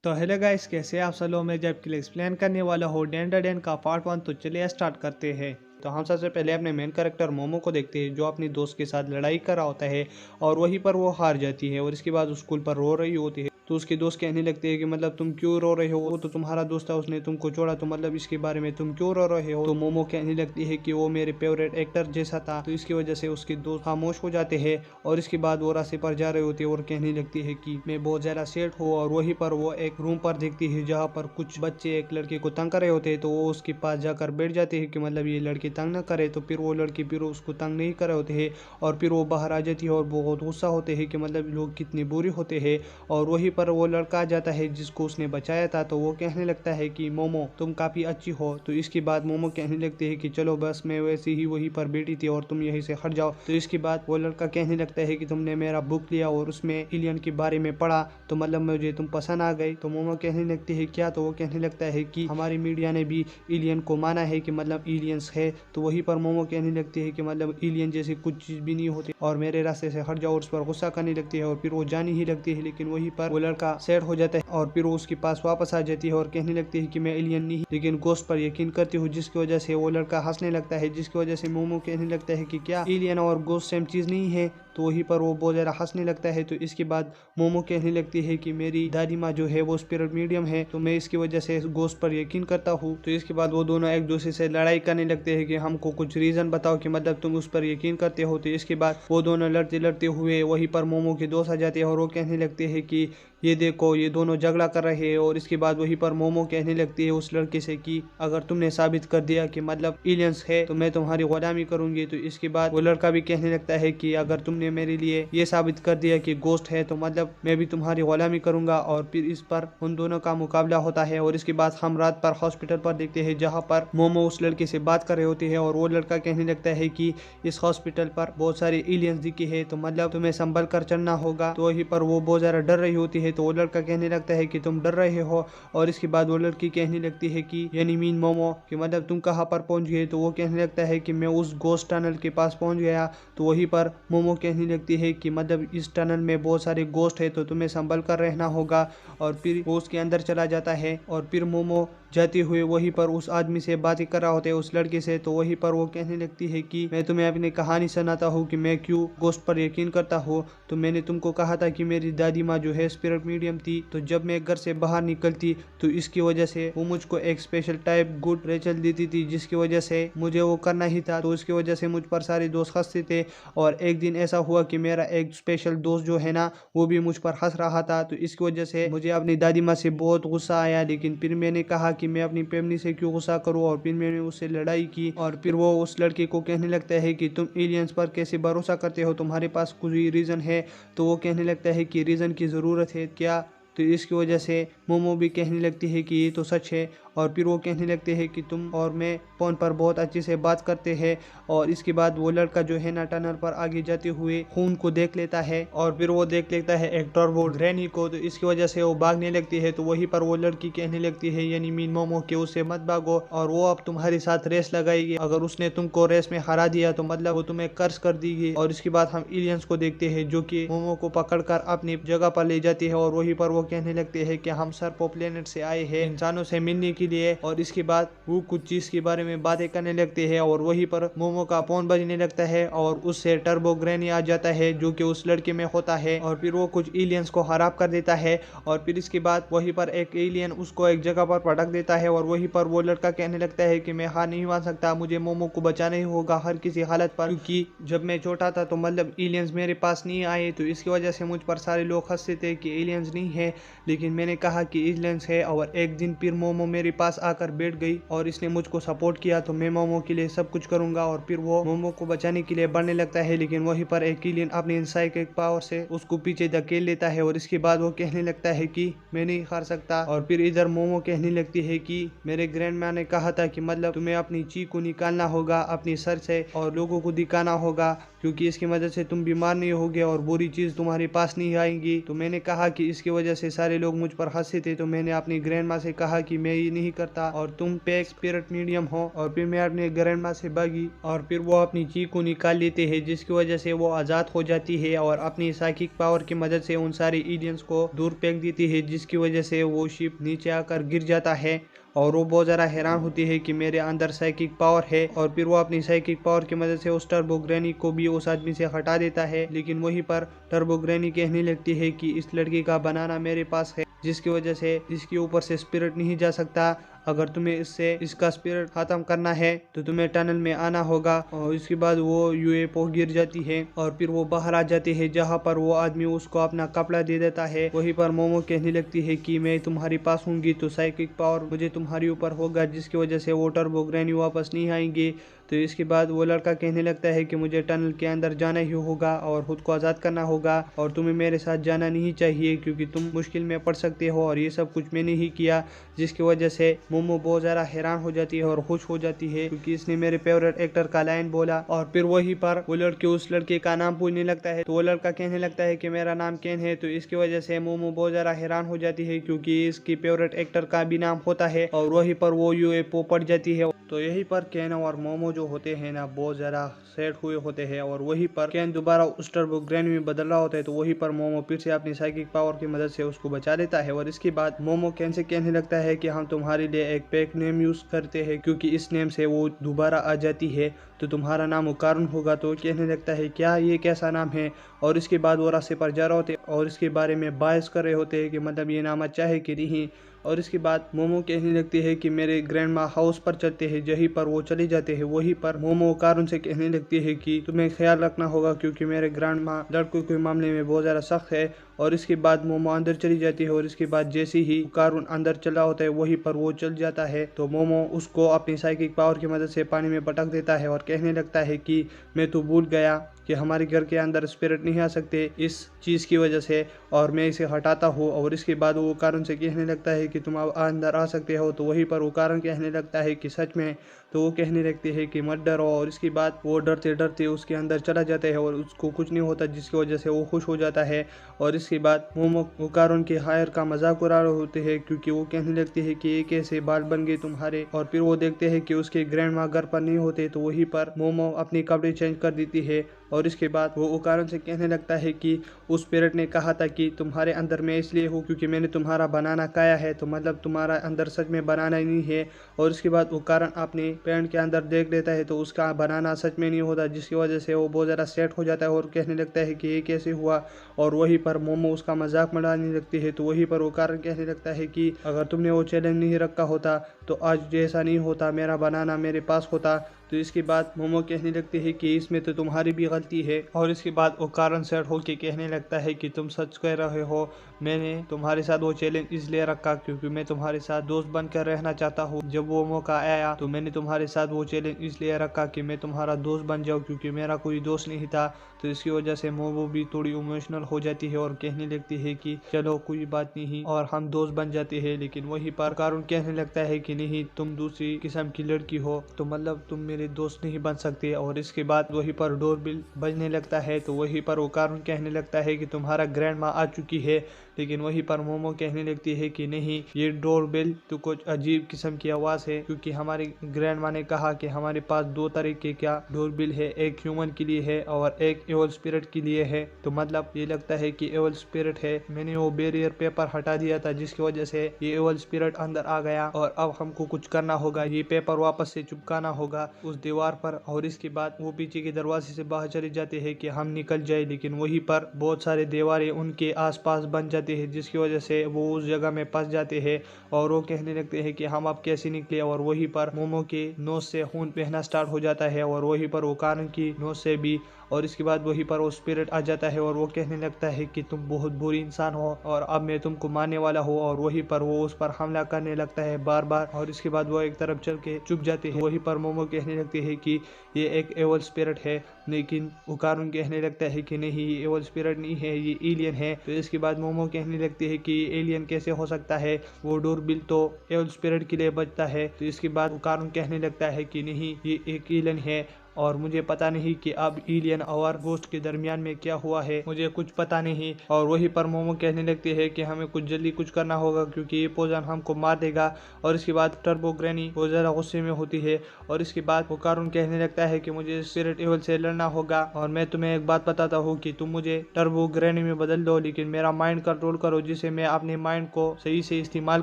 तो hello guys, कैसे आप सब लोग। मैं जब के लिए एक्सप्लेन करने वाला हूँ डेन का पार्ट 1। तो चलिए स्टार्ट करते हैं। तो हम सबसे पहले अपने मेन कैरेक्टर मोमो को देखते हैं, जो अपनी दोस्त के साथ लड़ाई कर रहा होता है और वहीं पर वो हार जाती है और इसके बाद उस स्कूल पर रो रही होती है। तो उसके दोस्त कहने लगते हैं कि मतलब तुम क्यों रो रहे हो, वो तो तुम्हारा दोस्त है, उसने तुमको छोड़ा, तो मतलब इसके बारे में तुम क्यों रो रहे हो। तो मोमो कहने लगती है कि वो मेरे फेवरेट एक्टर जैसा था, तो इसकी वजह से उसके दोस्त खामोश हो जाते हैं और इसके बाद वो रास्ते पर जा रहे होते हैं और कहने लगती है कि मैं बहुत ज्यादा सैड हूँ। और वहीं पर वो एक रूम पर देखती है जहाँ पर कुछ बच्चे एक लड़के को तंग कर रहे होते हैं। तो वो उसके पास जाकर बैठ जाते हैं कि मतलब ये लड़के तंग न करे। तो फिर वो लड़की फिर उसको तंग नहीं कर रहे होते हैं और फिर वो बाहर आ जाती है और बहुत गुस्सा होते हैं कि मतलब लोग कितने बुरे होते हैं। और वहीं पर वो लड़का आ जाता है जिसको उसने बचाया था। तो वो कहने लगता है कि मोमो तुम काफी अच्छी हो। तो इसके बाद मोमो कहने लगती है कि चलो बस मैं वैसे ही वहीं पर बैठी थी और तुम यहीं से हट जाओ। तो इसके बाद वो लड़का कहने लगता है कि तुमने मेरा बुक लिया और उसमें एलियन के बारे में पढ़ा, तो मतलब मुझे तुम पसंद आ गई। तो मोमो कहने लगती है क्या। तो वो कहने लगता है कि हमारी मीडिया ने भी एलियन को माना है कि मतलब एलियंस है। तो वहीं पर मोमो कहने लगती है कि मतलब एलियन जैसी कुछ चीज भी नहीं होती और मेरे रास्ते से हट जाओ। उस पर गुस्सा करने लगती है और फिर वो जानी ही लगती है। लेकिन वहीं पर वो लड़का सैड हो जाता है और फिर वो उसके पास वापस आ जाती है और कहने लगती है कि मैं एलियन नहीं लेकिन गोस्ट पर यकीन करती हूँ। जिसकी वजह से वो लड़का हंसने लगता है, जिसकी वजह से मोमो कहने लगता है कि क्या एलियन और गोस्ट सेम चीज नहीं है। तो वहीं पर वो बहुत ज्यादा हंसने लगता है। तो इसके बाद मोमो कहने लगती है कि मेरी दादी माँ जो है वो स्पिरिट मीडियम है, तो मैं इसकी वजह से गोस्ट पर यकीन करता हूँ। तो इसके बाद वो दोनों एक दूसरे से लड़ाई करने लगते हैं कि हमको कुछ रीजन बताओ कि मतलब तुम उस पर यकीन करते हो। तो इसके बाद वो दोनों लड़ते लड़ते हुए वहीं पर मोमो के दोस्त आ जाते हैं और वो कहने लगते हैं कि ये देखो ये दोनों झगड़ा कर रहे हैं। और इसके बाद वहीं पर मोमो कहने लगती है उस लड़के से कि अगर तुमने साबित कर दिया कि मतलब एलियंस है तो मैं तुम्हारी गुलामी करूंगी। तो इसके बाद वो लड़का भी कहने लगता है कि अगर तुमने मेरे लिए ये साबित कर दिया कि गोस्ट है तो मतलब मैं भी तुम्हारी गुलामी करूंगा। और फिर इस पर उन दोनों का मुकाबला होता है। और इसके बाद हम रात पर हॉस्पिटल पर देखते हैं जहाँ पर मोमो उस लड़के से बात कर रहे होते हैं और वो लड़का कहने लगता है कि इस हॉस्पिटल पर बहुत सारे एलियंस दिखे है, तो मतलब तुम्हें संभल कर चलना होगा। तो वहीं पर वो बहुत ज्यादा डर रही होती है। तो वो लड़का कहने लगता है कि तुम डर रहे हो। और इसके बाद वो लड़की कहने लगती है कि यानी मीन मोमो कि मतलब तुम कहाँ पर पहुंच गए। तो वो कहने लगता है कि मैं उस गोस्ट टनल के पास पहुंच गया। तो वहीं पर मोमो कहने लगती है कि मतलब इस टनल में बहुत सारे गोस्ट है तो तुम्हें संभल कर रहना होगा। और फिर वो उसके अंदर चला जाता है और फिर मोमो जाते हुए वहीं पर उस आदमी से बातें कर रहा होता है, उस लड़के से। तो वहीं पर वो कहने लगती है कि मैं तुम्हें अपनी कहानी सुनाता हूँ कि मैं क्यों गोस्ट पर यकीन करता हूँ। तो मैंने तुमको कहा था कि मेरी दादी माँ जो है स्पिरिट मीडियम थी, तो जब मैं घर से बाहर निकलती तो इसकी वजह से वो मुझको एक स्पेशल टाइप गुड रेचल देती थी, जिसकी वजह से मुझे वो करना ही था। तो उसकी वजह से मुझ पर सारे दोस्त हंसते थे। और एक दिन ऐसा हुआ कि मेरा एक स्पेशल दोस्त जो है ना वो भी मुझ पर हंस रहा था। तो इसकी वजह से मुझे अपनी दादी माँ से बहुत गुस्सा आया। लेकिन फिर मैंने कहा कि मैं अपनी फैमिली से क्यों गुस्सा करूं और फिर मैंने उससे लड़ाई की। और फिर वो उस लड़के को कहने लगता है कि तुम एलियंस पर कैसे भरोसा करते हो, तुम्हारे पास कोई रीजन है। तो वो कहने लगता है कि रीजन की जरूरत है क्या। तो इसकी वजह से मोमो भी कहने लगती है कि ये तो सच है। और फिर वो कहने लगते हैं कि तुम और मैं फोन पर बहुत अच्छे से बात करते हैं। और इसके बाद वो लड़का जो है ना टनल पर आगे जाते हुए खून को देख लेता है और फिर वो देख लेता है एक टर्बो ग्रैनी को। तो इसकी वजह से वो भागने लगती है। तो वहीं पर वो लड़की कहने लगती है यानी मीन मोमो के उससे मत भागो और वो अब तुम्हारे साथ रेस लगाएगी। अगर उसने तुमको रेस में हरा दिया तो मतलब वो तुम्हें कर्ज कर देगी। और इसके बाद हम एलियंस को देखते हैं जो कि मोमो को पकड़कर अपनी जगह पर ले जाती है। और वहीं पर वो कहने लगते हैं कि हम सर्पो प्लेनेट से आए हैं इंसानों से मिलने के लिए। और इसके बाद वो कुछ चीज के बारे में बातें करने लगते हैं और वहीं पर मोमो का फोन बजने लगता है और उससे टर्बो ग्रैनी आ जाता है जो कि उस लड़के में होता है। और फिर वो कुछ एलियंस को हराप कर देता है। और फिर इसके बाद वहीं पर एक एलियन उसको एक जगह पर पटक देता है। और वहीं पर वो लड़का कहने लगता है कि मैं हार नहीं मान सकता, मुझे मोमो को बचाना ही होगा हर किसी हालत पर, क्योंकि जब मैं छोटा था तो मतलब एलियंस मेरे पास नहीं आए। तो इसकी वजह से मुझ पर सारे लोग हंसते थे कि एलियंस नहीं है। लेकिन मैंने कहा कि एलियंस है। और एक दिन फिर मोमो मेरे पास आकर बैठ गई और इसने मुझको सपोर्ट किया। तो मैं मोमो के लिए सब कुछ करूंगा। और फिर वो मोमो को बचाने के लिए बढ़ने लगता है। लेकिन वहीं पर एक एलियन अपनी इनसाइकिक पावर से उसको पीछे धकेल लेता है। और इसके बाद वो कहने लगता है कि मैं नहीं हार सकता। और फिर इधर मोमो कहने लगती है कि मेरे ग्रैंड मैन ने कहा था कि मतलब तुम्हें अपनी चीख को निकालना होगा अपनी सर से और लोगों को दिखाना होगा। क्योंकि इसकी मदद से तुम बीमार नहीं होगे और बुरी चीज़ तुम्हारे पास नहीं आएंगी। तो मैंने कहा कि इसकी वजह से सारे लोग मुझ पर हंसे थे, तो मैंने अपनी ग्रैंड माँ से कहा कि मैं ये नहीं करता और तुम पे एक स्पिरिट मीडियम हो। और फिर मैं अपने ग्रैंड माँ से भागी और फिर वो अपनी चीख को निकाल लेते हैं, जिसकी वजह से वो आज़ाद हो जाती है और अपनी साइकिक पावर की मदद से उन सारे एलियंस को दूर फेंक देती है, जिसकी वजह से वो शिप नीचे आकर गिर जाता है। और वो बहुत ज़्यादा हैरान होती है कि मेरे अंदर साइकिक पावर है। और फिर वो अपनी साइकिक पावर की मदद से उस टर्बो ग्रैनी को भी उस आदमी से हटा देता है। लेकिन वहीं पर टर्बो ग्रैनी कहने लगती है कि इस लड़की का बनाना मेरे पास है, जिसकी वजह से इसके ऊपर से स्पिरिट नहीं जा सकता। अगर तुम्हें इसका स्पिरिट खत्म करना है तो तुम्हें टनल में आना होगा। और इसके बाद वो यूएफओ गिर जाती है और फिर वो बाहर आ जाते हैं, जहाँ पर वो आदमी उसको अपना कपड़ा दे देता है। वहीं पर मोमो कहने लगती है कि मैं तुम्हारे पास होंगी तो साइकिक पावर मुझे तुम्हारे ऊपर होगा, जिसकी वजह से वो टर्बो ग्रैनी वापस नहीं आएंगे। तो इसके बाद वो लड़का कहने लगता है कि मुझे टनल के अंदर जाना ही होगा और खुद को आज़ाद करना होगा और तुम्हें मेरे साथ जाना नहीं चाहिए क्योंकि तुम मुश्किल में पड़ सकते हो और ये सब कुछ मैंने ही किया। जिसकी वजह से मोमो बहुत ज़्यादा हैरान हो जाती है और खुश हो जाती है क्योंकि इसने मेरे फेवरेट एक्टर का लाइन बोला। और फिर वहीं पर वो लड़के उस लड़के का नाम पूछने लगता है, तो वो लड़का कहने लगता है कि मेरा नाम केन है। तो इसकी वजह से मोमो बहुत ज़्यादा हैरान हो जाती है क्योंकि इसकी फेवरेट एक्टर का भी नाम होता है। और वहीं पर वो यूएफओ पड़ जाती है। तो यहीं पर केन और मोमो जो होते हैं ना बहुत ज़्यादा सेट हुए होते हैं। और वहीं पर केन दोबारा उस टर्बो ग्रैनी में बदल रहा होता है, तो वहीं पर मोमो फिर से अपनी साइकिक पावर की मदद से उसको बचा लेता है। और इसके बाद मोमो केन से कहने लगता है कि हम तुम्हारे लिए एक फेक नेम यूज करते हैं क्योंकि इस नेम से वो दोबारा आ जाती है, तो तुम्हारा नाम उकारुन होगा। तो कहने लगता है क्या ये कैसा नाम है। और इसके बाद वो रास्ते पर जा रहे होते और इसके बारे में बहस कर रहे होते हैं कि मतलब ये नाम अच्छा है कि नहीं। और इसके बाद मोमो कहने लगती है कि मेरे ग्रैंड माँ हाउस पर चलते हैं, जहीं पर वो चले जाते हैं। वहीं पर मोमो कारुन से कहने लगती है कि तुम्हें ख्याल रखना होगा क्योंकि मेरे ग्रैंड माँ लड़कों के मामले में बहुत ज़्यादा सख्त है। और इसके बाद मोमो अंदर चली जाती है और इसके बाद जैसे ही कारुन अंदर चला होता है वहीं पर वो चल जाता है। तो मोमो उसको अपनी साइकिक पावर की मदद से पानी में पटक देता है और कहने लगता है कि मैं तो भूल गया कि हमारे घर के अंदर स्पिरिट नहीं आ सकते इस चीज़ की वजह से, और मैं इसे हटाता हूँ। और इसके बाद वो कारुन से कहने लगता है कि तुम अब अंदर आ सकते हो। तो वहीं पर वो कारुन कहने लगता है कि सच में। तो वो कहने लगती है कि मत डरो। और इसके बाद वो डरते डरते उसके अंदर चला जाता है और उसको कुछ नहीं होता, जिसकी वजह से वो खुश हो जाता है। और इसके बाद मोमो कारुन के हायर का मजाक उड़ा रहे होते हैं क्योंकि वो कहने लगती है कि ये कैसे बाल बन गए तुम्हारे। और फिर वो देखते हैं कि उसके ग्रैंड माँ घर पर नहीं होते। तो वहीं पर मोमो अपनी कपड़े चेंज कर देती है। और इसके बाद वो कारुन से कहने लगता है कि उस स्पिरिट ने कहा था कि तुम्हारे अंदर मैं इसलिए हूँ क्योंकि मैंने तुम्हारा बनाना खाया है, तो मतलब तुम्हारा अंदर सच में बनाना ही नहीं है। और इसके बाद वो कारुन अपने पैंट के अंदर देख लेता है तो उसका बनाना सच में नहीं होता, जिसकी वजह से वो बहुत ज़्यादा सेट हो जाता है और कहने लगता है कि ये कैसे हुआ। और वहीं पर मोमो उसका मजाक बनाने लगती है। तो वहीं पर वो कारुन कहने लगता है कि अगर तुमने वो चैलेंज नहीं रखा होता तो आज जैसा नहीं होता, मेरा बनाना मेरे पास होता। तो इसके बाद मोमो कहने लगती है कि इसमें तो तुम्हारी भी गलती है। और इसके बाद वो कारुन सेट होके कहने लगता है कि तुम सच कह रहे हो, मैंने तुम्हारे साथ वो चैलेंज इसलिए रखा क्योंकि मैं तुम्हारे साथ दोस्त बनकर रहना चाहता हूँ। जब वो मौका आया तो मैंने तुम्हारे साथ वो चैलेंज इसलिए रखा कि मैं तुम्हारा दोस्त बन जाऊँ क्योंकि मेरा कोई दोस्त नहीं था। तो इसकी वजह से मोमो भी थोड़ी इमोशनल हो जाती है और कहने लगती है कि चलो कोई बात नहीं और हम दोस्त बन जाते हैं। लेकिन वहीं पर कारुन कहने लगता है कि नहीं, तुम दूसरी किस्म की लड़की हो, तो मतलब तुम मेरे दोस्त नहीं बन सकते। और इसके बाद वहीं पर डोर बिल बजने लगता है। तो वहीं पर वो कारुन कहने लगता है कि तुम्हारा ग्रैंड माँ आ चुकी है। लेकिन वहीं पर मोमो कहने लगती है कि नहीं, ये डोर बिल तो कुछ अजीब किस्म की आवाज़ है क्योंकि हमारी ग्रैंड माँ ने कहा कि हमारे पास दो तरीके का डोर बिल है, एक ह्यूमन के लिए है और एक एवल स्पिरिट के लिए है। तो मतलब ये लगता है कि एवल स्पिरिट है। मैंने वो बैरियर पेपर हटा दिया था जिसकी वजह से ये एवल स्पिरिट अंदर आ गया और अब हमको कुछ करना होगा, ये पेपर वापस से चिपकाना होगा उस दीवार पर। और इसके बाद वो पीछे के दरवाजे से बाहर चले जाते हैं कि हम निकल जाए। लेकिन वहीं पर बहुत सारे दीवारें उनके आसपास बन जाते हैं जिसकी वजह से वो उस जगह में फंस जाते हैं और वो कहने लगते हैं कि हम अब कैसे निकले। और वहीं पर मोमो के नोज से खून बहना स्टार्ट हो जाता है और वहीं पर वो कारुन की नोज से भी। और इसके बाद वहीं पर वो स्पिरिट आ जाता है और वो कहने लगता है कि तुम बहुत बुरी इंसान हो और अब मैं तुमको मारने वाला हूँ। और वहीं पर वो उस पर हमला करने लगता है बार बार। और इसके बाद वो एक तरफ चल के चुप जाते हैं। वहीं पर मोमो कहने लगते हैं कि ये एक एवल स्पिरिट है, लेकिन वो कारुन कहने लगता है कि नहीं, ये एवल स्पिरिट नहीं है, ये एलियन है। तो इसके बाद मोमो कहने लगती है कि एलियन कैसे हो सकता है, वो डोर बिल तो एवल स्पिरिट के लिए बचता है। तो इसके बाद वो कारुन कहने लगता है कि नहीं, ये एक एलियन है और मुझे पता नहीं कि अब एलियन और घोस्ट के दरमियान में क्या हुआ है, मुझे कुछ पता नहीं। और वहीं पर मोमो कहने लगती है कि हमें कुछ जल्दी कुछ करना होगा क्योंकि ये पोजन हमको मार देगा। और इसके बाद टर्बो ग्रैनी बहुत ज़्यादा गुस्से में होती है और इसके बाद वो कारून कहने लगता है कि मुझे स्पिरिट एवल से लड़ना होगा और मैं तुम्हें एक बात बताता हूँ कि तुम मुझे टर्बो ग्रैनी में बदल दो, लेकिन मेरा माइंड कंट्रोल करो जिससे मैं अपने माइंड को सही से इस्तेमाल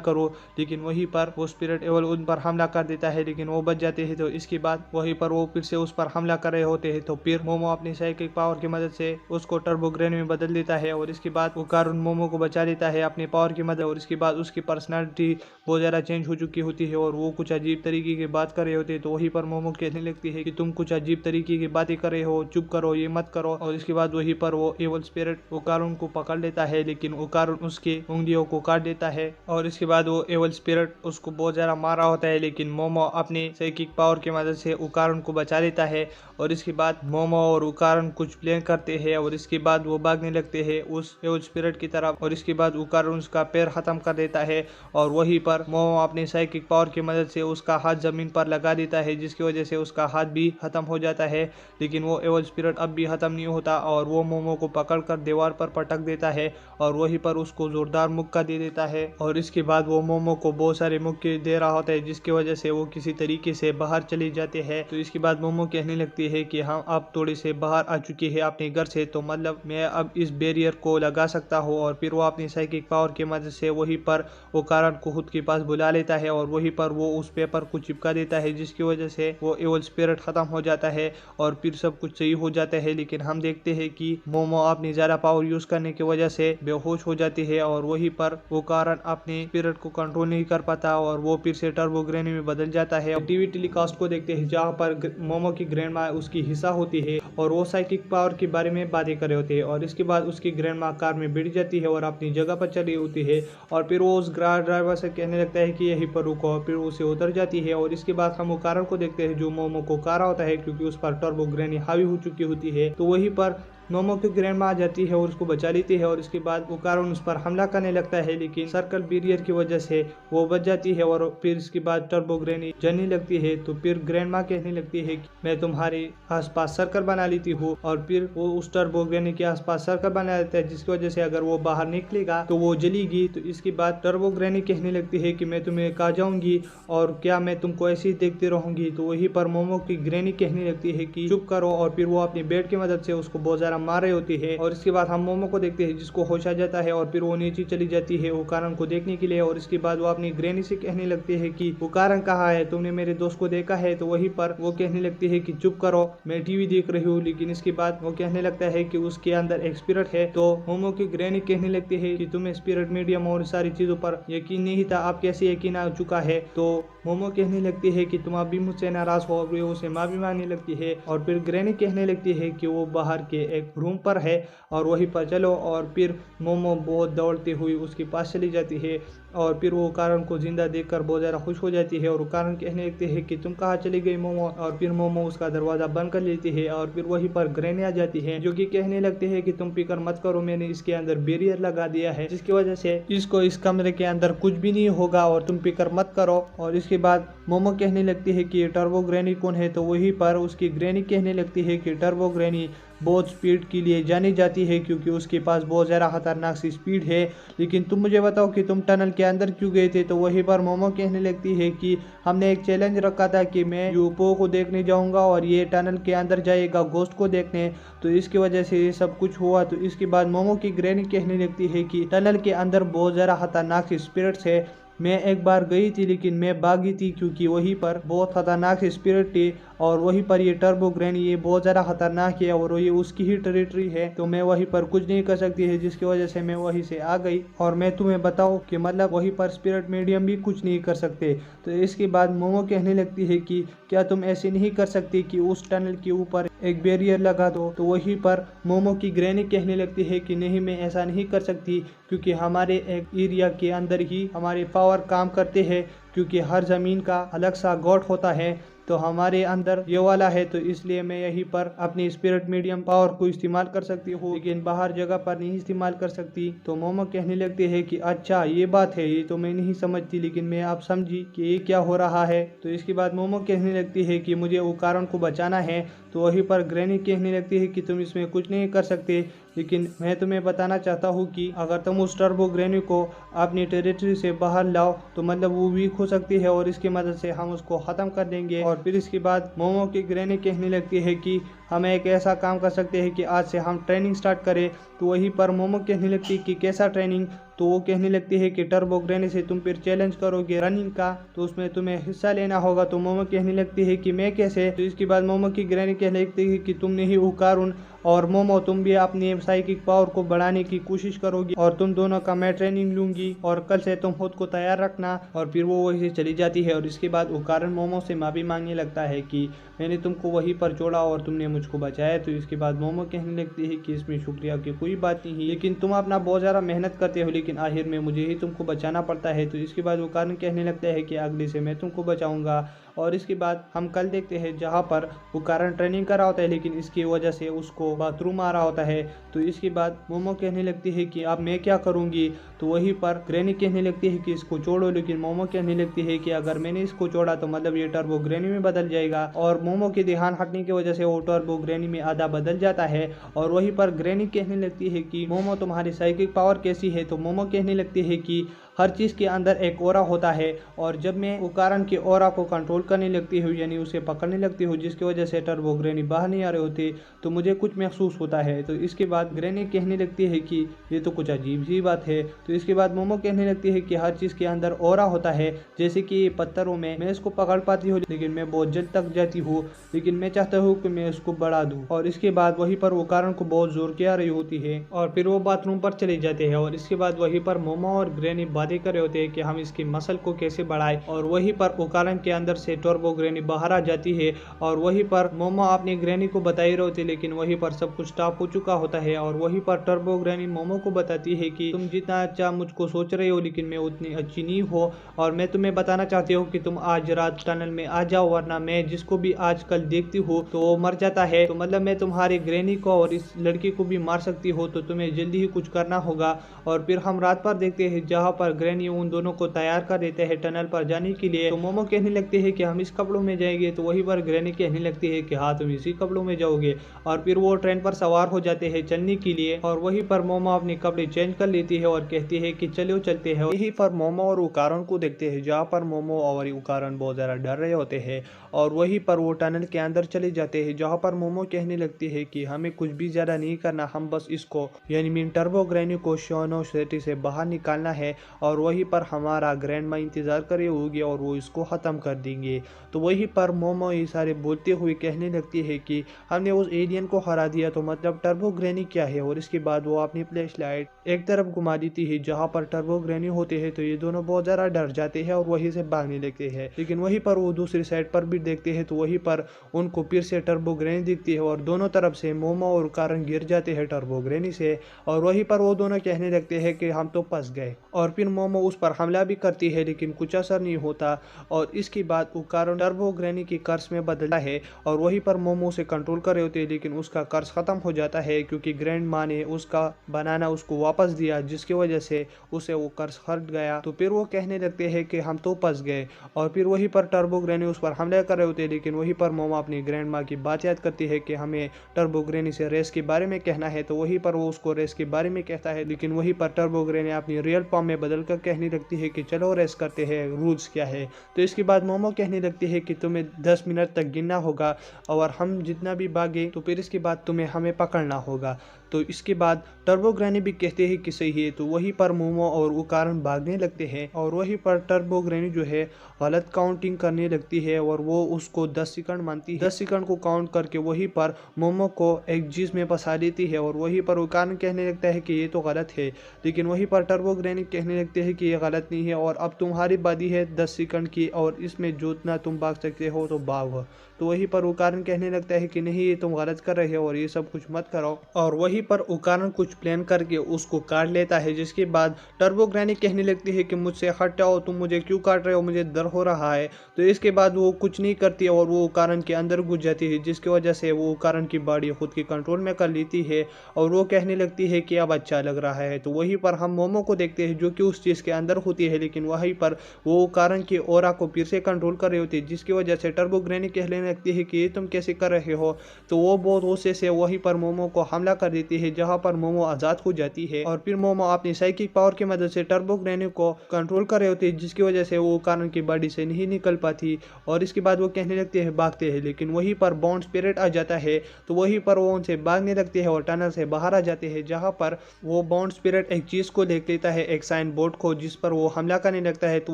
करूँ। लेकिन वहीं पर वो स्पिरिट एवल उन पर हमला कर देता है, लेकिन वो बच जाते हैं। तो इसके बाद वहीं पर वो फिर से उस पर हमला कर रहे होते हैं, तो फिर मोमो अपनी साइकिक पावर की मदद से उसको टर्बो ग्रैनी में बदल देता है और इसके बाद वो कारून मोमो को बचा लेता है अपने पावर की मदद। और इसके बाद उसकी पर्सनालिटी बहुत ज़्यादा चेंज हो चुकी होती है और वो कुछ अजीब तरीके की बात कर रहे होते हैं। तो वहीं पर मोमो कहने लगती है कि तुम कुछ अजीब तरीके की बातें कर रहे हो, चुप करो, ये मत करो। और इसके बाद वहीं पर वो एवल स्पिरिट वो कारून को पकड़ लेता है, लेकिन वो कारून उसकी उंगलियों को काट देता है। और इसके बाद वो एवल स्पिरिट उसको बहुत ज़्यादा मारा होता है, लेकिन मोमो अपनी साइकिक पावर की मदद से उकारुन को बचा लेता है। और इसके बाद मोमो और उकारुन कुछ प्लान करते हैं और इसके बाद वो भागने लगते हैं उस एवल स्पिरिट की तरफ। और इसके बाद उकारुन उसका पैर खत्म कर देता है और वहीं पर मोमो अपनी साइकिक पावर की मदद से उसका हाथ जमीन पर लगा देता है, जिसकी वजह से उसका हाथ भी खत्म हो जाता है। लेकिन वो एवल स्पिरिट अब भी खत्म नहीं होता और वो मोमो को पकड़कर दीवार पर पटक देता है और वहीं पर उसको जोरदार मुक्का दे देता है। और इसके बाद वो मोमो को बहुत सारे मुक्के दे रहा होता है, जिसकी वजह से वो किसी तरीके से बाहर चले जाते हैं। तो इसके बाद मोमो कहने लगती है कि हम अब थोड़े से बाहर आ चुके हैं अपने घर से, तो मतलब मैं अब इस बैरियर को लगा सकता हूँ। और फिर वो अपनी साइकिक पावर की मदद से वहीं पर वो कारण को खुद के पास बुला लेता है और वहीं पर वो उस पेपर को चिपका देता है, जिसकी वजह से वो एवल स्पिरिट खत्म हो जाता है और फिर सब कुछ सही हो जाता है। लेकिन हम देखते हैं कि मोमो अपनी ज्यादा पावर यूज करने की वजह से बेहोश हो जाती है और वहीं पर वो कारण अपने स्पिरिट को कंट्रोल नहीं कर पाता और वो फिर से टर्बो ग्रैनी में बदल जाता है। टीवी टेलीकास्ट को देखते हैं जहाँ पर मोमो की ग्रैंडमा उसकी हिस्सा होती है और वो साइकिक पावर के बारे में बातें कर रहे होते हैं। और इसके बाद उसकी ग्रैंडमा कार में बैठ जाती है और अपनी जगह पर चली होती है और फिर वो उस ड्राइवर से कहने लगता है कि यहीं पर रुको, और फिर उसे उतर जाती है। और इसके बाद हम वो कारण को देखते हैं जो मोमो को कारा होता है क्योंकि उस पर टर्बो ग्रैनी हावी हो चुकी होती है। तो वहीं पर मोमो की ग्रैंडमा आ जाती है और उसको बचा लेती है और इसके बाद वो कारण उस पर हमला करने लगता है, लेकिन सर्कल बैरियर की वजह से वो बच जाती है। और फिर इसके बाद टर्बो ग्रैनी जलने लगती है। तो फिर ग्रैंडमा कहने लगती है कि मैं तुम्हारे आसपास सर्कल बना लेती हूँ और फिर वो उस टर्बो ग्रैनी के आसपास सर्कल बना लेता है, जिसकी वजह से अगर वो बाहर निकलेगा तो वो जलेगी। तो इसके बाद टर्बो ग्रैनी कहने लगती है कि मैं तुम्हें खा जाऊंगी और क्या मैं तुमको ऐसे ही देखते रहूंगी। तो वहीं पर मोमो की ग्रैनी कहने लगती है कि चुप करो और फिर वो अपनी बेड की मदद से उसको बहुत ज्यादा मार रही होती है। और इसके बाद हम मोमो को देखते हैं जिसको होश आ जाता है और फिर वो नीचे चली जाती है वो कारण को देखने के लिए। और इसके बाद वो अपनी ग्रैनी से कहने लगती है कि वो कारण कहाँ है, तुमने मेरे दोस्त को देखा है। तो वहीं पर वो कहने लगती है कि चुप करो, मैं टीवी देख रही हूँ। लेकिन इसके बाद वो कहने लगता है कि उसके अंदर एक स्पिरिट है। तो मोमो की ग्रैनी कहने लगती है कि तुम्हें स्पिरिट मीडियम और सारी चीजों पर यकीन नहीं था, अब कैसे यकीन आ चुका है। तो मोमो कहने लगती है कि तुम अभी मुझसे नाराज हो, और उसे माफी मांगने लगती है। और फिर ग्रैनी कहने लगती है कि वो बाहर के एक रूम पर है और वहीं पर चलो। और फिर मोमो बहुत दौड़ती हुई उसके पास चली जाती है और फिर वो कारण को जिंदा देखकर बहुत ज़्यादा खुश हो जाती है। और वो कारण कहने लगते हैं कि तुम कहाँ चली गई मोमो। और फिर मोमो उसका दरवाज़ा बंद कर लेती है और फिर वहीं पर ग्रैनी आ जाती है जो कि कहने लगते हैं कि तुम फिक्र मत करो, मैंने इसके अंदर बैरियर लगा दिया है जिसकी वजह से इसको इस कमरे के अंदर कुछ भी नहीं होगा और तुम फिक्र मत करो। और इसके बाद मोमो कहने लगती है कि टर्बो ग्रैनी कौन है। तो वहीं पर उसकी ग्रैनी कहने लगती है कि टर्बो ग्रैनी बहुत स्पीड के लिए जानी जाती है क्योंकि उसके पास बहुत ज़्यादा खतरनाक सी स्पीड है। लेकिन तुम मुझे बताओ कि तुम टनल के अंदर क्यों गए थे। तो वहीं पर मोमो कहने लगती है कि हमने एक चैलेंज रखा था कि मैं यूएफओ को देखने जाऊंगा और ये टनल के अंदर जाएगा घोस्ट को देखने, तो इसकी वजह से ये सब कुछ हुआ। तो इसके बाद मोमो की ग्रैनी कहने लगती है कि टनल के अंदर बहुत ज़्यादा खतरनाक सी स्पिरिट्स है, मैं एक बार गई थी लेकिन मैं भागी थी क्योंकि वहीं पर बहुत खतरनाक स्पिरिट थी और वहीं पर ये टर्बो ग्रैनी ये बहुत ज़्यादा खतरनाक है और ये उसकी ही टेरिटरी है, तो मैं वहीं पर कुछ नहीं कर सकती है, जिसकी वजह से मैं वहीं से आ गई। और मैं तुम्हें बताऊं कि मतलब वहीं पर स्पिरिट मीडियम भी कुछ नहीं कर सकते। तो इसके बाद मोमो कहने लगती है कि क्या तुम ऐसे नहीं कर सकती कि उस टनल के ऊपर एक बैरियर लगा दो। तो वहीं पर मोमो की ग्रैनी कहने लगती है कि नहीं, मैं ऐसा नहीं कर सकती क्योंकि हमारे एक एरिया के अंदर ही हमारे पावर काम करते हैं, क्योंकि हर ज़मीन का अलग सा गॉड होता है। तो हमारे अंदर ये वाला है, तो इसलिए मैं यहीं पर अपनी स्पिरिट मीडियम पावर को इस्तेमाल कर सकती हूँ, लेकिन बाहर जगह पर नहीं इस्तेमाल कर सकती। तो मोमो कहने लगती है कि अच्छा ये बात है, ये तो मैं नहीं समझती, लेकिन मैं अब समझी कि ये क्या हो रहा है। तो इसके बाद मोमो कहने लगती है कि मुझे उकारण को बचाना है। तो वहीं पर ग्रैनी कहने लगती है कि तुम इसमें कुछ नहीं कर सकते, लेकिन मैं तुम्हें बताना चाहता हूँ कि अगर तुम उस टर्बो ग्रैनी को अपनी टेरिटरी से बाहर लाओ तो मतलब वो वीक हो सकती है और इसकी मदद से हम उसको ख़त्म कर देंगे। और फिर इसके बाद मोमो की ग्रैनी कहने लगती है कि हमें एक ऐसा काम कर सकते हैं कि आज से हम ट्रेनिंग स्टार्ट करें। तो वहीं पर मोमो कहने लगती है कि कैसा ट्रेनिंग। तो वो कहने लगती है कि टर्बो ग्रैनी से तुम फिर चैलेंज करोगे रनिंग का, तो उसमें तुम्हें हिस्सा लेना होगा। तो मोमो कहने लगती है कि मैं कैसे। तो इसके बाद मोमो की ग्रैनी कहने लगती है कि तुमने ही उकारुन और मोमो तुम भी अपनी साइकिक पावर को बढ़ाने की कोशिश करोगी और तुम दोनों का मैं ट्रेनिंग लूंगी और कल से तुम खुद को तैयार रखना। और फिर वो वहीं से चली जाती है। और इसके बाद उकारण मोमो से माफी मांगने लगता है कि मैंने तुमको वहीं पर छोड़ा और तुमने मुझको बचाया। तो इसके बाद मोमो कहने लगती है कि इसमें शुक्रिया की कोई बात नहीं, लेकिन तुम अपना बहुत ज़्यादा मेहनत करते हो, लेकिन आखिर में मुझे ही तुमको बचाना पड़ता है। तो इसके बाद उकारण कहने लगता है कि अगले से मैं तुमको बचाऊंगा। और इसके बाद हम कल देखते हैं जहाँ पर उकारण ट्रेनिंग कर रहा होता है, लेकिन इसकी वजह से उसको बाथरूम आ रहा होता है। तो इसके बाद मोमो कहने लगती है कि अब मैं क्या करूँगी। तो वहीं पर ग्रैनी कहने लगती है कि इसको छोड़ो, लेकिन मोमो कहने लगती है कि अगर मैंने इसको छोड़ा तो मतलब ये टर्बो ग्रैनी में बदल जाएगा। और मोमो के ध्यान हटने की वजह से वो टर्बो ग्रैनी में आधा बदल जाता है। और वहीं पर ग्रैनी कहने लगती है कि मोमो तुम्हारी साइकिक पावर कैसी है। तो मोमो कहने लगती है कि हर चीज़ के अंदर एक ओरा होता है, और जब मैं उकारण के ओरा को कंट्रोल करने लगती हूँ यानी उसे पकड़ने लगती हूँ, जिसकी वजह से टर्बो ग्रैनी बाहर नहीं आ रहे होते, तो मुझे कुछ महसूस होता है। तो इसके बाद ग्रैनी कहने लगती है कि ये तो कुछ अजीब सी बात है। तो इसके बाद मोमो कहने लगती है कि हर चीज़ के अंदर ओरा होता है, जैसे कि पत्थरों में मैं इसको पकड़ पाती हूँ लेकिन मैं बहुत जल्द तक जाती हूँ, लेकिन मैं चाहता हूँ कि मैं इसको बढ़ा दूँ। और इसके बाद वहीं पर उकारण को बहुत जोर के आ रही होती है और फिर वो बाथरूम पर चले जाते हैं। और इसके बाद वहीं पर मोमो और ग्रैनी बातें कर रहे होते हैं कि हम इसकी मसल को कैसे बढ़ाएं। और वहीं पर उकारण के अंदर से टर्बो ग्रैनी बाहर आ जाती है। और वहीं पर मोमो अपनी ग्रैनी को बता ही रहे होते, लेकिन वहीं पर सब कुछ स्टॉप हो चुका होता है। और वहीं पर टर्बो ग्रैनी मोमो को बताती है कि तुम जितना अच्छा मुझको सोच रहे हो, लेकिन मैं उतनी अच्छी नहीं हो, और मैं तुम्हें बताना चाहती हूँ कि तुम आज रात टनल में आ जाओ, वरना मैं जिसको भी आजकल देखती हूँ तो वो मर जाता है। तो मतलब मैं तुम्हारी ग्रैनी को और इस लड़की को भी मार सकती हो, तो तुम्हें जल्दी ही कुछ करना होगा। और फिर हम रात पर देखते हैं जहाँ पर ग्रैनी उन दोनों को तैयार कर देते हैं टनल पर जाने के लिए। तो मोमो कहने लगते हैं कि हम इस कपड़ों में जाएंगे। तो वहीं पर ग्रैनी कहने लगती है कि हाँ तुम इसी कपड़ों में जाओगे। और फिर वो ट्रेन पर सवार हो जाते हैं चलने के लिए। और वहीं पर मोमो अपने कपड़े चेंज कर लेती है और कहती है कि चलो चलते हैं। यहीं पर मोमो और उकारण को देखते हैं जहाँ पर मोमो और उकारण बहुत ज्यादा डर रहे होते हैं। और वहीं पर वो टनल के अंदर चले जाते हैं जहाँ पर मोमो कहने लगती है कि हमें कुछ भी ज्यादा नहीं करना, हम बस इसको यानी मीन टर्बो ग्रैनी को शोनो सिटी से बाहर निकालना है। और वहीं पर हमारा ग्रैंड माँ इंतजार करे होगी और वो इसको खत्म कर देंगे। तो वहीं पर मोमो ये सारे बोलते हुए कहने लगती है कि हमने उस एलियन को हरा दिया, तो मतलब टर्बो ग्रैनी क्या है। और इसके बाद वो अपनी फ्लैश लाइट एक तरफ घुमा देती है जहाँ पर टर्बो ग्रैनी होते हैं। तो ये दोनों बहुत ज्यादा डर जाते हैं और वहीं से भागने लगते हैं। लेकिन वहीं पर वो दूसरी साइड पर भी देखते हैं तो वहीं पर उनको फिर से टर्बो ग्रैनी दिखती है और दोनों तरफ से मोमो और उकारण गिर जाते हैं टर्बो ग्रैनी से। और वहीं पर वो दोनों कहने लगते हैं कि हम तो फंस गए। और फिर मोमो उस पर हमला भी करती है लेकिन कुछ असर नहीं होता। और इसके बाद उकारण टर्बो ग्रैनी की कर्स में बदलता है और वहीं पर मोमो से कंट्रोल कर रहे होते हैं, लेकिन उसका कर्स खत्म हो जाता है क्योंकि ग्रैंड माँ ने उसका बनाना उसको वापस दिया, जिसकी वजह से उसे वो कर्स हट गया। तो फिर वो कहने लगते हैं कि हम तो फंस गए। और फिर वहीं पर टर्बो ग्रैनी उस पर हमला कर रहे होते हैं, लेकिन वहीं पर मोमो अपनी ग्रैंड माँ की बात याद करती है कि हमें टर्बो ग्रैनी से रेस के बारे में कहना है। तो वहीं पर वो उसको रेस के बारे में कहता है, लेकिन वहीं पर टर्बो ग्रैनी अपनी रियल फॉर्म में बदल कर कहने लगती है कि चलो रेस करते हैं, रूल्स क्या है। तो इसके बाद मोमो कहने लगती है कि तुम्हें 10 मिनट तक गिनना होगा और हम जितना भी भागे तो फिर इसके बाद तुम्हें हमें पकड़ना होगा। तो इसके बाद टर्बो ग्रैनी भी कहते हैं कि सही है। तो वहीं पर मोमो और उकारण भागने लगते हैं और वहीं पर टर्बो ग्रैनी जो है गलत काउंटिंग करने लगती है और वो उसको 10 सेकंड मानती है। 10 सेकंड को काउंट करके वहीं पर मोमो को एक चीज में फंसा देती है और वहीं पर उकारण कहने लगता है कि ये तो गलत है, लेकिन वहीं पर टर्बो ग्रैनी कहने लगते हैं कि ये गलत नहीं है और अब तुम्हारी बारी है 10 सेकंड की और इसमें जितना तुम भाग सकते हो तो भागो। तो वहीं पर उकारण कहने लगता है कि नहीं ये तुम गलत कर रहे हो और ये सब कुछ मत करो। और वहीं वहीं पर उकारण कुछ प्लान करके उसको काट लेता है, जिसके बाद टर्बो ग्रैनी कहने लगती है कि मुझसे हट जाओ, तुम मुझे क्यों काट रहे हो, मुझे डर हो रहा है। तो इसके बाद वो कुछ नहीं करती और वो उकारण के अंदर घुस जाती है, जिसकी वजह से वो उकारण की बॉडी खुद की कंट्रोल में कर लेती है और वो कहने लगती है कि अब अच्छा लग रहा है। तो वहीं पर हम मोमो को देखते हैं जो कि उस चीज़ के अंदर होती है, लेकिन वहीं पर वो उकारण की ऑरा को फिर से कंट्रोल कर रही होती है, जिसकी वजह से टर्बो ग्रैनी कहने लगती है कि ये तुम कैसे कर रहे हो। तो वो बहुत गुस्से से वहीं पर मोमो को हमला कर देती है, जहां पर मोमो आजाद हो जाती है और फिर मोमो अपनी साइकिक पावर की मदद से टर्बो ग्रैनी को कंट्रोल कर रहे होते हैं, जिसकी वजह से वो कारण की बॉडी से नहीं निकल पाती और इसके बाद वो कहने लगते हैं भागते हैं, लेकिन वहीं पर बॉन्ड स्पिरिट आ जाता है। तो वहीं पर वो उनसे भागने लगते हैं और टनल से बाहर आ जाते हैं, जहां पर वो बॉन्ड स्पिरिट एक चीज को देख लेता है, एक साइन बोर्ड को, जिस पर वो हमला करने लगता है। तो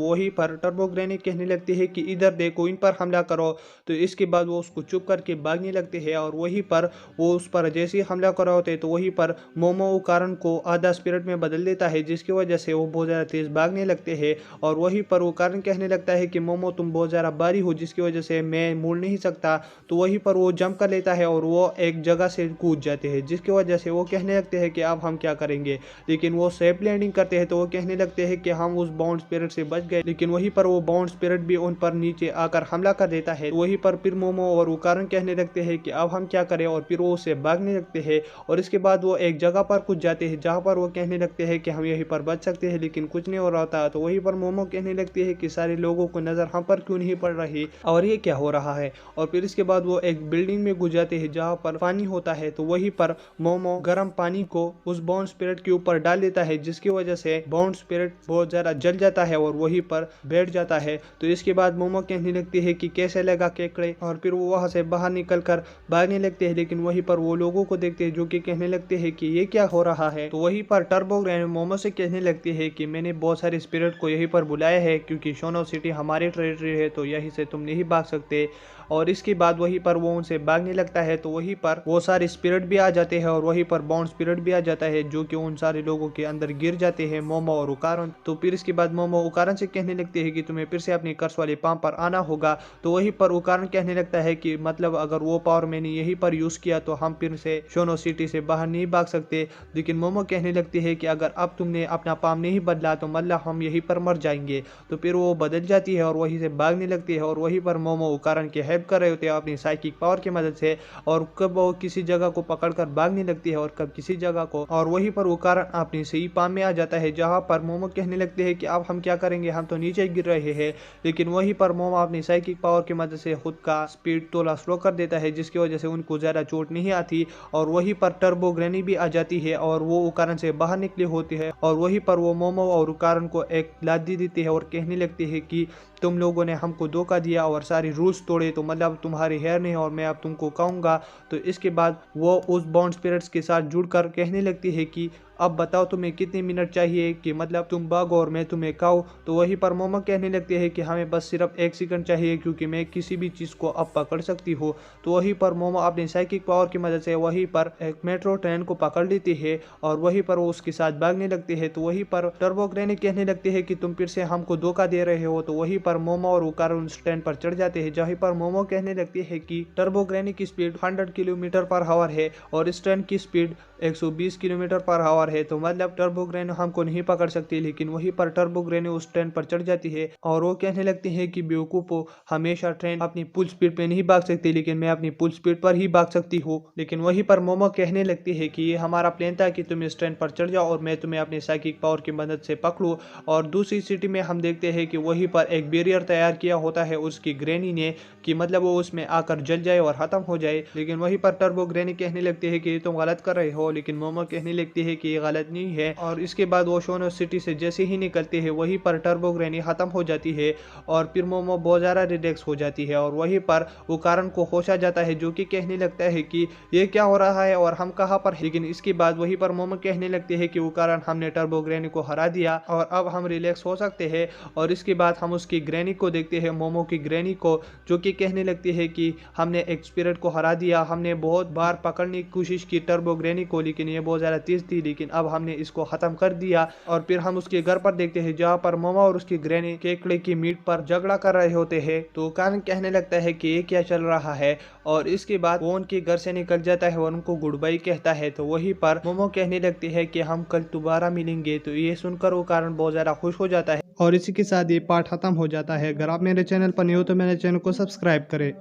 वहीं पर टर्बो ग्रैनी कहने लगती है कि इधर देखो, इन पर हमला करो। तो इसके बाद वो उसको चुप करके भागने लगते हैं और वहीं पर वो उस पर जैसे ही हमला कर रहे होते हैं तो वहीं पर मोमो उकारण को आधा स्पिरिट में बदल देता है, जिसकी वजह से वो बहुत ज़्यादा तेज भागने लगते हैं और वहीं पर उकारण कहने लगता है कि मोमो तुम बहुत ज़्यादा भारी हो, जिसकी वजह से मैं मुड़ नहीं सकता। तो वहीं पर वो जंप कर लेता है और वो एक जगह से कूद जाते हैं, जिसकी वजह से वो कहने लगते हैं कि अब हम क्या करेंगे। लेकिन वो सेफ लैंडिंग करते हैं तो वो कहने लगते हैं कि हम उस बाउंड स्पिरिट से बच गए, लेकिन वहीं पर वो बाउंड स्पिरिट भी उन पर नीचे आकर हमला कर देता है। वहीं पर फिर मोमो और उकारण कहने लगते हैं कि अब हम क्या करें और फिर वो उससे भागने लगते हैं और इसके बाद वो एक जगह पर कुछ जाते हैं, जहाँ पर वो कहने लगते हैं कि हम यहीं पर बच सकते हैं, लेकिन कुछ नहीं हो रहा था। तो वहीं पर मोमो कहने लगती है कि सारे लोगों को नजर हम पर क्यों नहीं पड़ रही और ये क्या हो रहा है। और फिर इसके बाद वो एक बिल्डिंग में घुस जाते हैं जहाँ पर पानी होता है। तो वहीं पर मोमो गर्म पानी को उस बाउंड स्पिरिट के ऊपर डाल देता है, जिसकी वजह से बाउंड स्पिरिट बहुत ज्यादा जल जाता है और वहीं पर बैठ जाता है। तो इसके बाद मोमो कहने लगती है कि कैसे लगा केकड़े और फिर वो वहां से बाहर निकल कर भागने लगते हैं, लेकिन वहीं पर वो लोगों को देखते हैं जो कि कहने लगते हैं कि ये क्या हो रहा है। तो वहीं पर टर्बो ग्रैनी मोमो से कहने लगती है कि मैंने बहुत सारे स्पिरिट को यहीं पर बुलाया है, क्योंकि शोनो सिटी हमारी टेरिटरी है, तो यहीं से तुम नहीं भाग सकते। और इसके बाद वहीं पर वो उनसे भागने लगता है तो वहीं पर वो सारे स्पिरिट भी आ जाते हैं और वहीं पर बाउंड स्पिरिट भी आ जाता है, जो कि उन सारे लोगों के अंदर गिर जाते हैं, मोमो और उकारण। तो फिर इसके बाद मोमो उकारण से कहने लगते हैं कि तुम्हें फिर से अपनी कर्स वाले पाम पर आना होगा। तो वहीं पर उकारण कहने लगता है कि मतलब अगर वो पावर मैंने यहीं पर यूज किया तो हम फिर से शोनो सिटी से बाहर नहीं भाग सकते। लेकिन मोमो कहने लगती है कि अगर अब तुमने अपना पाम नहीं बदला तो मतलब हम यहीं पर मर जाएंगे। तो फिर वो बदल जाती है और वहीं से भागने लगती है और वहीं पर मोमो उकारण के हेल्प कर रहे होते हैं अपनी साइकिक पावर की मदद से, और कब वो किसी जगह को पकड़कर भागने लगती है और कब किसी जगह को, और वहीं पर उकारण अपनी सही पाम में आ जाता है, जहां पर मोमो कहने लगते हैं कि अब हम क्या करेंगे, हम तो नीचे गिर रहे हैं। लेकिन वहीं पर मोमो अपनी साइकिक पावर की मदद से खुद का स्पीड थोड़ा स्लो कर देता है, जिसकी वजह से उनको ज्यादा चोट नहीं आती। और वहीं पर टर्बो ग्रैनी भी आ जाती है और वो उकारण से बाहर निकली होती है और वहीं पर वो मोमो और उकारण को एक लादी देती है और कहने लगती है कि तुम लोगों ने हमको धोखा दिया और सारे रूल्स तोड़े, तो मतलब तुम्हारी हेयर नहीं और मैं अब तुमको कहूँगा। तो इसके बाद वो उस बॉन्ड स्पिरिट्स के साथ जुड़कर कहने लगती है कि अब बताओ तुम्हें कितने मिनट चाहिए कि मतलब तुम भागो और मैं तुम्हें खाऊं। तो वहीं पर मोमो कहने लगते हैं कि हमें बस सिर्फ 1 सेकंड चाहिए, क्योंकि मैं किसी भी चीज़ को अब पकड़ सकती हूँ। तो वहीं पर मोमो अपनी साइकिक पावर की मदद से वहीं पर एक मेट्रो ट्रेन को पकड़ लेती है और वहीं पर वो उसके साथ भागने लगती है। तो वहीं पर टर्बो ग्रैनी कहने लगती है कि तुम फिर से हमको धोखा दे रहे हो। तो वहीं पर मोमो और उकारण उस ट्रेन पर चढ़ जाते हैं, जहीं पर मोमो कहने लगती है कि टर्बो ग्रैनी की स्पीड 100 किलोमीटर पर आवर है और इस ट्रेन की स्पीड 120 किलोमीटर पर आवर है। तो मतलब टर्बो ग्रैनी हमको नहीं पकड़ सकती। लेकिन वहीं पर टर्बो ग्रैनी उस ट्रेन पर चढ़ जाती है और वो कहने लगती है कि बेवकूफो, हमेशा ट्रेन अपनी फुल स्पीड पे नहीं भाग सकती, लेकिन मैं अपनी फुल स्पीड पर ही भाग सकती हूँ। लेकिन वहीं पर मोमो कहने लगती है कि ये हमारा प्लान था कि तुम इस ट्रेन पर चढ़ जाओ और मैं तुम्हें अपनी साइकिक पावर की मदद से पकड़ूं। और दूसरी सिटी में हम देखते हैं कि वहीं पर एक बैरियर तैयार किया होता है उसकी ग्रैनी ने, कि मतलब वो उसमें आकर जल जाए और खत्म हो जाए। लेकिन वहीं पर टर्बो ग्रैनी कहने लगती है कि तुम गलत कर रहे हो, लेकिन मोमो कहने लगती है कि ये गलत नहीं है। और इसके बाद वो शोनो सिटी से जैसे ही निकलते हैं वहीं पर टर्बो ग्रैनी खत्म हो जाती है और फिर मोमो बहुत ज़्यादा रिलैक्स हो जाती है और वहीं पर उकारण को होश आ जाता है, जो कि कहने लगता है कि ये क्या हो रहा है और हम कहाँ पर। लेकिन इसके बाद वहीं पर मोमो कहने लगते हैं कि उकारण, हमने टर्बो ग्रैनी को हरा दिया और अब हम रिलैक्स हो सकते हैं। और इसके बाद हम उसकी ग्रैनी को देखते हैं, मोमो की ग्रैनी को, जो कि कहने लगती है कि हमने एक स्पिरिट को हरा दिया, हमने बहुत बार पकड़ने की कोशिश की टर्बो ग्रैनी को, लेकिन ये बहुत ज़्यादा तेज थी। लेकिन लेकिन अब हमने इसको ख़त्म कर दिया। और फिर हम उसके घर पर देखते हैं जहाँ पर मोमो और उसकी ग्रैनी केकड़े की मीट पर झगड़ा कर रहे होते हैं। तो कान कहने लगता है कि ये क्या चल रहा है, और इसके बाद वो उनके घर से निकल जाता है और उनको गुड बाय कहता है। तो वहीं पर मोमो कहने लगती है कि हम कल दोबारा मिलेंगे। तो ये सुनकर वो कारण बहुत ज़्यादा खुश हो जाता है। और इसी के साथ ये पार्ट खत्म हो जाता है। अगर आप मेरे चैनल पर न्यू हो तो मेरे चैनल को सब्सक्राइब करें।